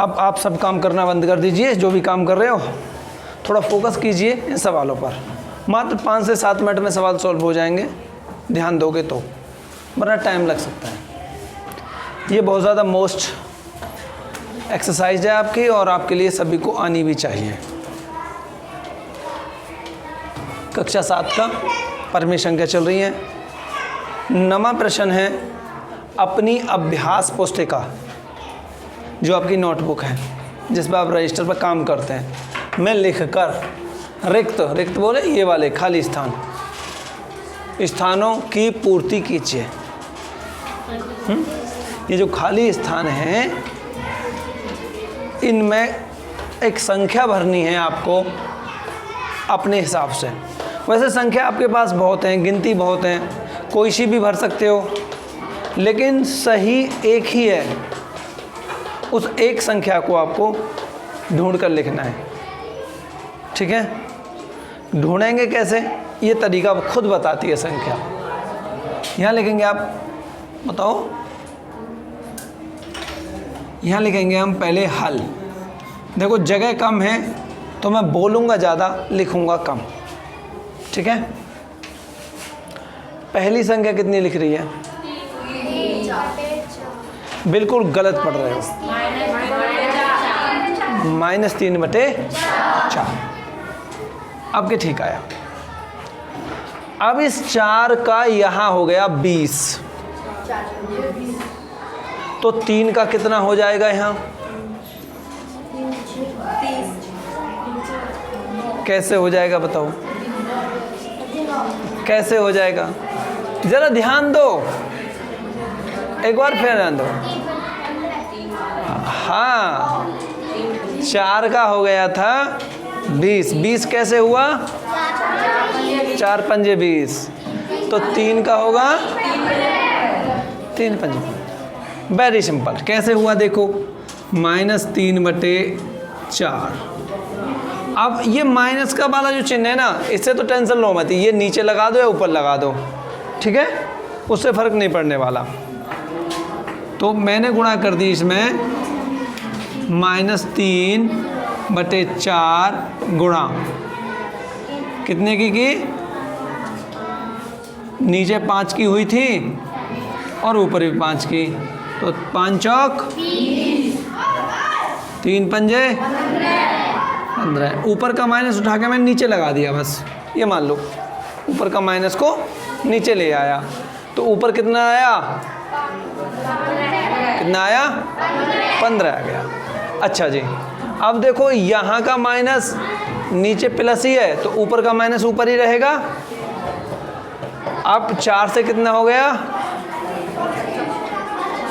अब आप सब काम करना बंद कर दीजिए, जो भी काम कर रहे हो थोड़ा फोकस कीजिए इन सवालों पर। मात्र 5 से 7 मिनट में सवाल सॉल्व हो जाएंगे, ध्यान दोगे तो, वरना टाइम लग सकता है। ये बहुत ज़्यादा मोस्ट एक्सरसाइज है आपकी, और आपके लिए सभी को आनी भी चाहिए। कक्षा 7 का परमेश संख्या चल रही है। 9वां प्रश्न है, अपनी अभ्यास पुस्तिका, जो आपकी नोटबुक है जिस पर आप रजिस्टर पर काम करते हैं, में लिखकर रिक्त बोले ये वाले खाली स्थानों की पूर्ति कीजिए। ये जो खाली स्थान हैं, इनमें एक संख्या भरनी है आपको अपने हिसाब से। वैसे संख्या आपके पास बहुत हैं, गिनती बहुत हैं, कोई सी भी भर सकते हो, लेकिन सही एक ही है। उस एक संख्या को आपको ढूंढ कर लिखना है, ठीक है। ढूंढेंगे कैसे, ये तरीका खुद बताती है संख्या। यहाँ लिखेंगे आप, बताओ, यहाँ लिखेंगे हम पहले हल। देखो जगह कम है तो मैं बोलूँगा ज़्यादा, लिखूँगा कम, ठीक है। पहली संख्या कितनी लिख रही है? बिल्कुल गलत पढ़ रहे हो, -3/4। अब के ठीक आया। अब इस 4 का यहाँ हो गया 20, तो 3 का कितना हो जाएगा यहाँ? कैसे हो जाएगा बताओ, कैसे हो जाएगा? जरा ध्यान दो, एक बार फिर ध्यान दो। हाँ, 4 का हो गया था 20, 20 कैसे हुआ? 4 पंजे 20, तो 3 का होगा 3 पंजे। Very simple. कैसे हुआ देखो, -3/4। अब ये माइनस का वाला जो चिन्ह है ना, इससे तो टेंशन लो मत, ये नीचे लगा दो या ऊपर लगा दो, ठीक है, उससे फर्क नहीं पड़ने वाला। तो मैंने गुणा कर दी इसमें -3/4 गुणा कितने की? नीचे 5 की हुई थी और ऊपर भी 5 की, तो 5 चौक 3 पंजे 15। ऊपर का माइनस उठा के मैंने नीचे लगा दिया, बस ये मान लो ऊपर का माइनस को नीचे ले आया, तो ऊपर कितना आया? कितना आया? 15 आ गया। अच्छा जी, अब देखो यहाँ का माइनस नीचे प्लस ही है, तो ऊपर का माइनस ऊपर ही रहेगा। अब 4 से कितना हो गया?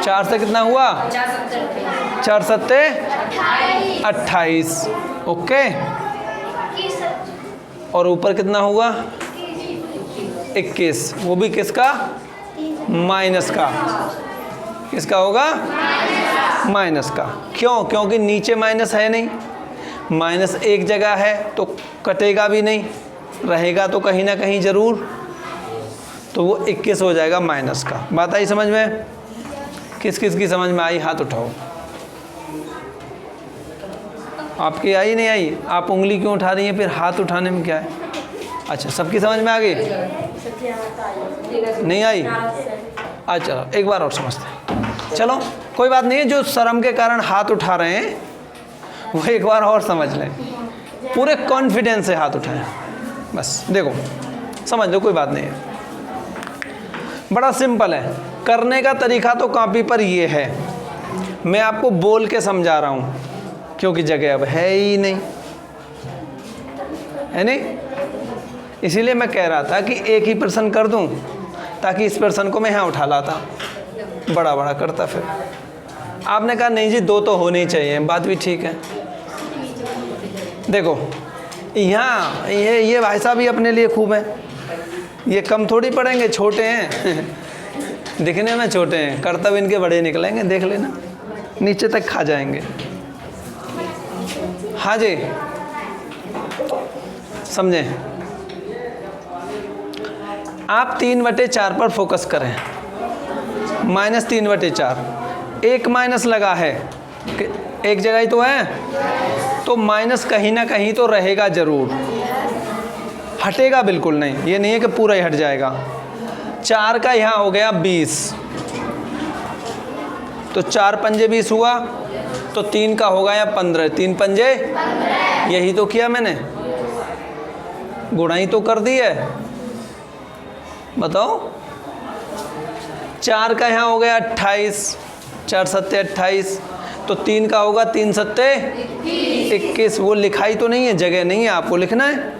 4 से कितना हुआ? 4 सत्ते 28, ओके। और ऊपर कितना हुआ? 21, वो भी किसका? माइनस का। किसका होगा? माइनस का। क्यों? क्योंकि नीचे माइनस है नहीं, माइनस एक जगह है तो कटेगा भी नहीं, रहेगा तो कहीं ना कहीं ज़रूर, तो वो 21 हो जाएगा माइनस का। बात आई समझ में? किस किस की समझ में आई? हाथ उठाओ। आपकी आई नहीं आई? आप उंगली क्यों उठा रही हैं? फिर हाथ उठाने में क्या है? अच्छा, सबकी समझ में आ गई? नहीं आई? अच्छा, एक बार और समझते हैं। चलो कोई बात नहीं है, जो शर्म के कारण हाथ उठा रहे हैं वो एक बार और समझ लें, पूरे कॉन्फिडेंस से हाथ उठाएं। बस देखो समझ लो, कोई बात नहीं है, बड़ा सिंपल है। करने का तरीका तो कॉपी पर ये है, मैं आपको बोल के समझा रहा हूँ क्योंकि जगह अब है ही नहीं, है नहीं, इसीलिए मैं कह रहा था कि एक ही प्रश्न कर दूं ताकि इस प्रश्न को मैं यहाँ उठा लाता, बड़ा बड़ा करता। फिर आपने कहा नहीं जी 2 तो होने ही चाहिए, बात भी ठीक है। देखो यहाँ ये भाई साहब ही अपने लिए खूब है, ये कम थोड़ी पड़ेंगे, छोटे हैं दिखने में छोटे हैं, कर्तव्य इनके बड़े निकलेंगे, देख लेना नीचे तक खा जाएंगे। हाँ जी समझे? आप 3/4 पर फोकस करें। -3/4, एक माइनस लगा है, एक जगह ही तो है, तो माइनस कहीं ना कहीं तो रहेगा ज़रूर, हटेगा बिल्कुल नहीं, ये नहीं है कि पूरा ही हट जाएगा। 4 का यहाँ हो गया 20, तो 4 पंजे 20 हुआ, तो 3 का होगा यहाँ 15, 3 पंजे, यही तो किया मैंने, गुणा ही तो कर दी है। बताओ, 4 का यहाँ हो गया 28, 4 सत्ते 28, तो 3 का होगा 3 सत्ते 21। वो लिखाई तो नहीं है, जगह नहीं है, आपको लिखना है,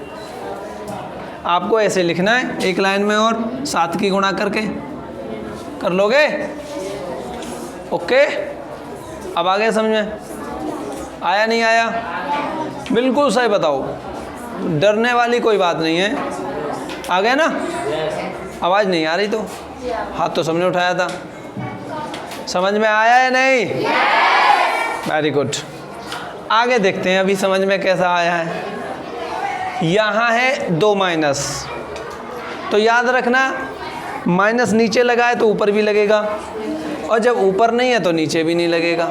आपको ऐसे लिखना है एक लाइन में, और 7 की गुणा करके कर लोगे। ओके, अब आ गया समझ में? आया नहीं आया? बिल्कुल सही बताओ, डरने वाली कोई बात नहीं है। आ गया ना? आवाज़ नहीं आ रही तो हाथ तो सबने उठाया था। समझ में आया है नहीं? Very good. आगे देखते हैं अभी समझ में कैसा आया है। यहाँ है 2 माइनस, तो याद रखना माइनस नीचे लगा है तो ऊपर भी लगेगा, और जब ऊपर नहीं है तो नीचे भी नहीं लगेगा।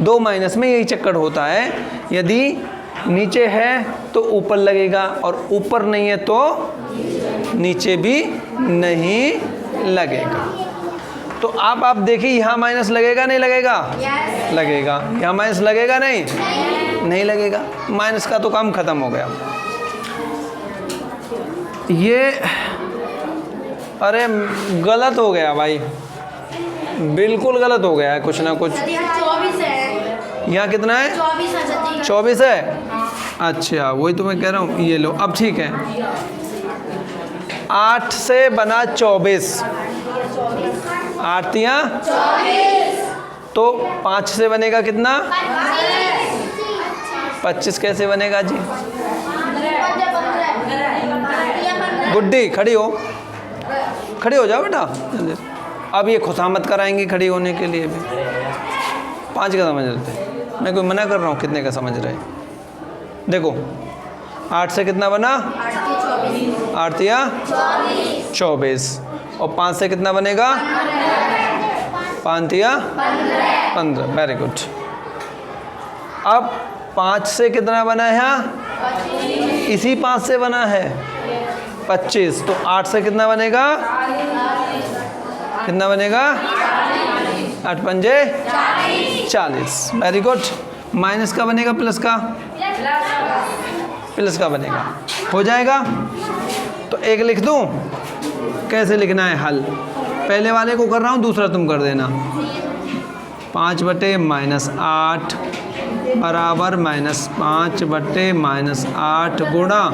2 माइनस में यही चक्कर होता है, यदि नीचे है तो ऊपर लगेगा, और ऊपर नहीं है तो नीचे भी नहीं लगेगा। तो आप देखिए, यहाँ माइनस लगेगा नहीं लगेगा? लगेगा। यहाँ माइनस लगेगा नहीं? नहीं लगेगा। माइनस का तो काम खत्म हो गया। ये अरे गलत हो गया भाई, बिल्कुल गलत हो गया है कुछ ना कुछ। 24 है। यहाँ कितना है? 24 है। अच्छा, वही तो मैं कह रहा हूँ। ये लो, अब ठीक है। 8 से बना 24, 8 तियां 24, तो 5 से बनेगा कितना? 25 कैसे बनेगा जी? गुड्डी खड़ी हो, खड़ी हो जाओ बेटा। अब ये खुशामत कराएंगी खड़ी होने के लिए भी। 5 का समझ रहे थे, मैं कोई मना कर रहा हूँ? कितने का समझ रहे? देखो, 8 से कितना बना? 8 तिया 24, और 5 से कितना बनेगा? 5 तिया 15। Very good. अब 5 से कितना बना है? यहाँ इसी 5 से बना है 25, तो 8 से कितना बनेगा? कितना बनेगा? 8 पंजे 40। Very good. माइनस का बनेगा प्लस का? प्लस का बनेगा, हो जाएगा। तो एक लिख दूं? कैसे लिखना है हल? पहले वाले को कर रहा हूँ, दूसरा तुम कर देना। 5/-8 बराबर -5/-8 गुणा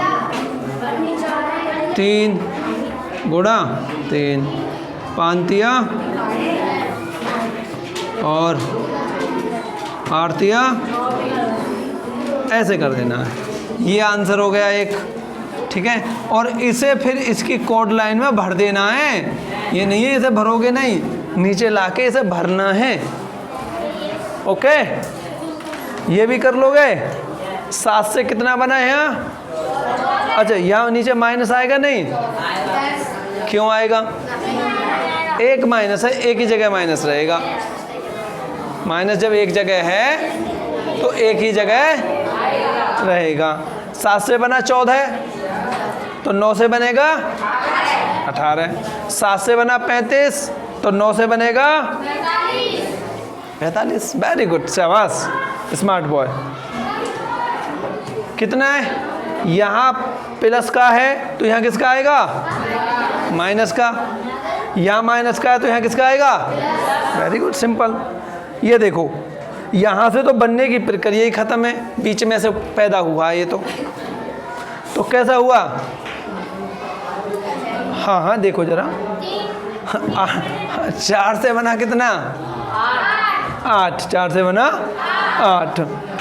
3 गुणा 3, 5 तिया और 8 तिया, ऐसे कर देना है। ये आंसर हो गया एक, ठीक है। और इसे फिर इसकी कोड लाइन में भर देना है, ये नहीं है इसे भरोगे नहीं, नीचे लाके इसे भरना है। ओके, ये भी कर लोगे। 7 से कितना बना है यहाँ? अच्छा, यहाँ नीचे माइनस आएगा नहीं? क्यों आएगा? एक माइनस है, एक ही जगह माइनस रहेगा। माइनस जब एक जगह है तो एक ही जगह रहेगा। 7 से बना 14, तो 9 से बनेगा 18। 7 से बना 35, तो 9 से बनेगा 45। वेरी गुड, शाबाश, स्मार्ट बॉय। कितना है? यहाँ प्लस का है तो यहाँ किसका आएगा? माइनस का। यहाँ माइनस का है तो यहाँ किसका आएगा? Very good, simple. ये देखो, यहाँ से तो बनने की प्रक्रिया ही ख़त्म है, बीच में से पैदा हुआ है ये तो कैसा हुआ? हाँ हाँ, देखो जरा। 4 से बना कितना? 8। 4 से बना 8,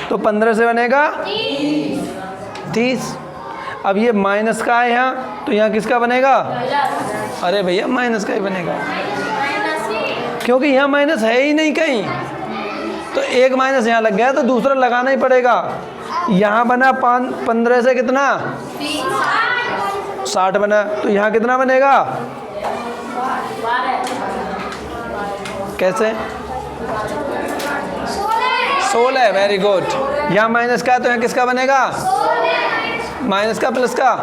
तो 15 से बनेगा 30। अब ये माइनस का है यहाँ, तो यहाँ किसका बनेगा? अरे भैया, माइनस का ही बनेगा, क्योंकि यहाँ माइनस है ही नहीं कहीं। तो एक माइनस यहाँ लग गया तो दूसरा लगाना ही पड़ेगा। यहाँ बना 15 से कितना? 60 बना, तो यहाँ कितना बनेगा? कैसे? 16, वेरी गुड। यहाँ माइनस का है तो यहाँ किसका बनेगा? माइनस का प्लस का?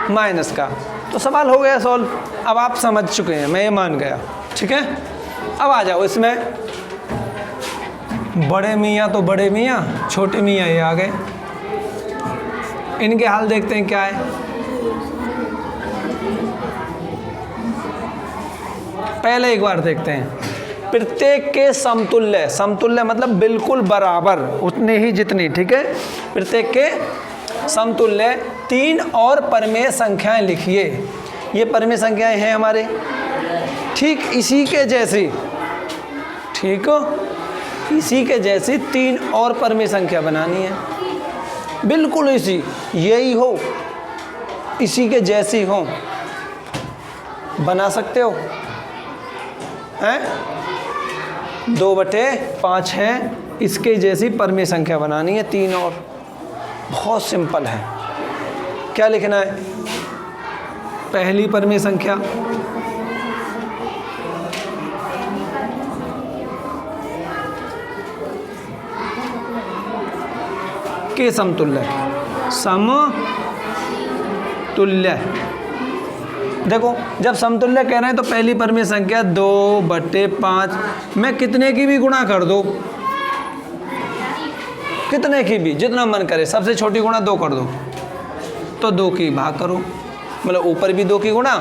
माइनस का। तो सवाल हो गया सॉल्व। अब आप समझ चुके हैं, मैं ये मान गया, ठीक है। अब आ जाओ इसमें, बड़े मियाँ तो बड़े मियाँ, छोटे मियाँ ये आ गए। इनके हाल देखते हैं क्या है। पहले एक बार देखते हैं। प्रत्येक के समतुल्य, समतुल्य मतलब बिल्कुल बराबर, उतने ही जितनी, ठीक है। प्रत्येक के समतुल्य 3 और परमेय संख्याएं लिखिए। ये परमेय संख्याएं हैं हमारे, ठीक इसी के जैसी, ठीक हो, इसी के जैसी 3 और परमेय संख्या बनानी है, बिल्कुल इसी, यही हो, इसी के जैसी हो। बना सकते हो हैं? 2/5 है, इसके जैसी परमेय संख्या बनानी है 3 और। बहुत सिंपल है। क्या लिखना है? पहली परमेय संख्या के समतुल्य, समतुल्य। देखो जब समतुल्य कह रहे हैं तो पहली परमेय संख्या 2/5 में कितने की भी गुणा कर दो, कितने की भी, जितना मन करे। सबसे छोटी गुणा 2 कर दो तो 2 की भाग करो, मतलब ऊपर भी 2 की गुणा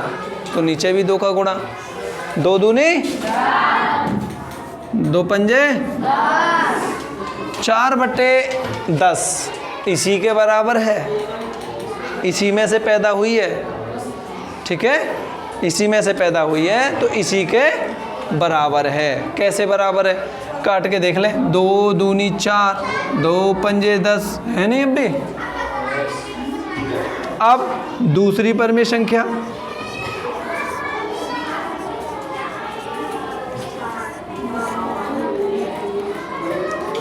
तो नीचे भी 2 का गुणा। 2 दूनी 2 पंजे 4/10 इसी के बराबर है, इसी में से पैदा हुई है, ठीक है। इसी में से पैदा हुई है तो इसी के बराबर है। कैसे बराबर है? काट के देख लें। 2 दूनी 4, 2 पंजे 10 है नहीं अब भी। अब दूसरी परमेय संख्या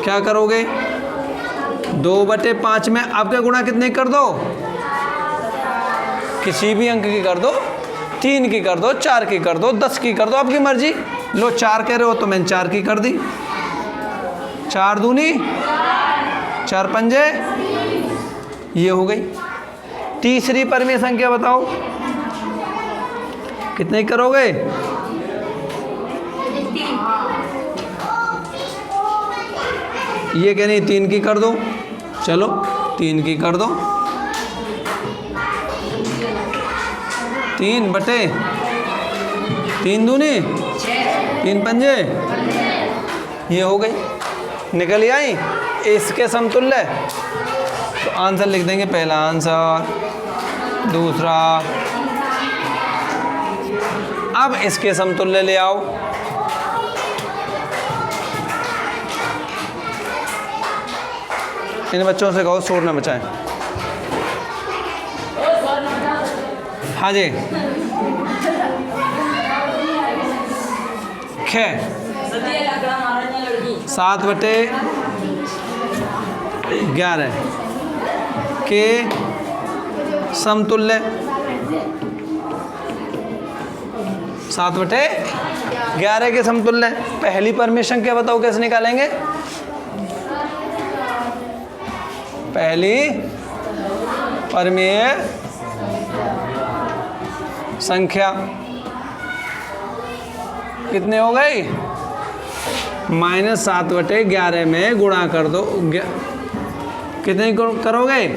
क्या करोगे? 2/5 में आपका गुणा कितने कर दो? किसी भी अंक की कर दो, 3 की कर दो, 4 की कर दो, 10 की कर दो, आपकी मर्जी। लो 4 कह रहे हो तो मैंने 4 की कर दी। 4 दूनी 4 पंजे, ये हो गई। तीसरी परमेय संख्या बताओ कितने करोगे? ये कह रही 3 की कर दो, चलो 3 की कर दो। 3/3 दूनी 3 पंजे, ये हो गई, निकल आई। इसके समतुल्य तो आंसर लिख देंगे। पहला आंसर, दूसरा। अब इसके समतुल्य ले आओ। इन बच्चों से कहो शोर न मचाएं। हाँ जी, ख 7/11 के समतुल्य 7/11 के समतुल्य। पहली परमेय संख्या बताओ कैसे निकालेंगे? पहली परमेय संख्या कितने हो गई? -7/11 में गुणा कर दो। कितने करोगे?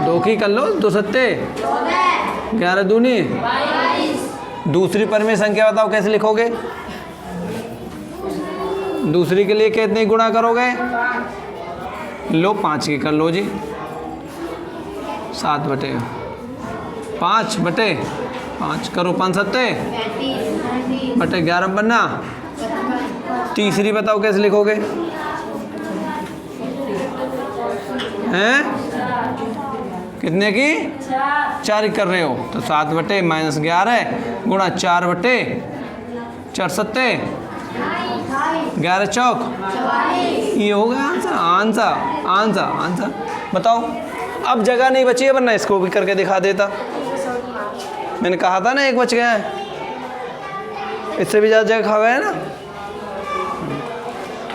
2 की कर लो, 2 सत्ते 11 दूनी। दूसरी परमेय संख्या बताओ कैसे लिखोगे? दूसरी के लिए कितने गुणा करोगे? लो 5 की कर लो जी। 7/5 करो, 5 सत्ते 11 बनना। तीसरी बताओ कैसे लिखोगे? हैं? कितने की? 4 कर रहे हो तो 7/-11 गुणा 4/4 सत्ते 11 चौक, ये हो गया आंसर। आंसर आंसर आंसर बताओ। अब जगह नहीं बची है, वरना इसको भी करके दिखा देता। मैंने कहा था ना एक बच गया है, इससे भी ज़्यादा जगह खा गया है ना।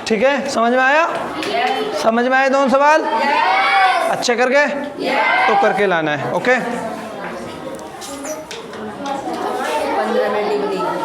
ठीक है, समझ में आया? समझ में आए दोनों सवाल? अच्छे करके तो करके लाना है। ओके।